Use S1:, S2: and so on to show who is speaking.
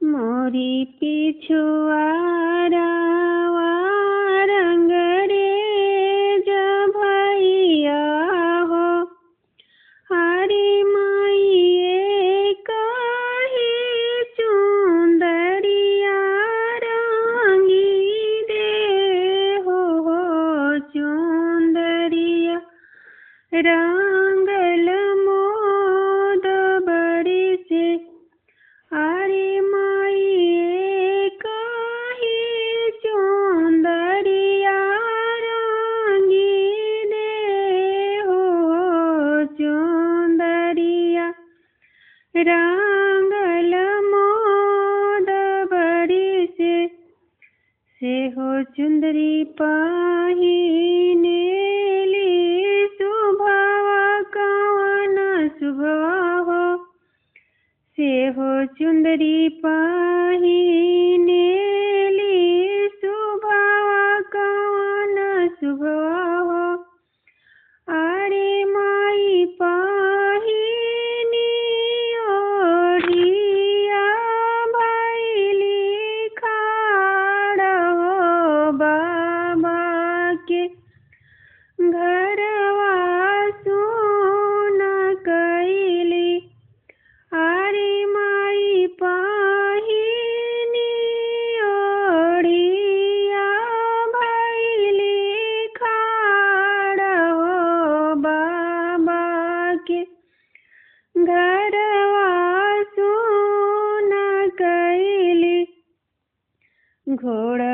S1: मोरी पिछुआरा रंग रे भैया हो। हरी माइये कही चुंदरिया रंगी दे हो चुंदरिया रंगल मोद बड़ी से। हरी माइये कही चुंदरिया रंगी दे हो चुंदरिया रंगल मोद बड़ी से हो चुंदरी पहिनेली शुभवा कवन शुभवा हो। से हो चुंदरी पहिनेली शुभवा कवन शुभवा हो। अरे माई पहिनी ओढ़िया भैली खाड़ हो बाबा के घरवा सुन कैली। हरी माई पहिनी ओढ़िया भैली खाड़ हो बाबा के घरवा सुन कैली। घोड़ा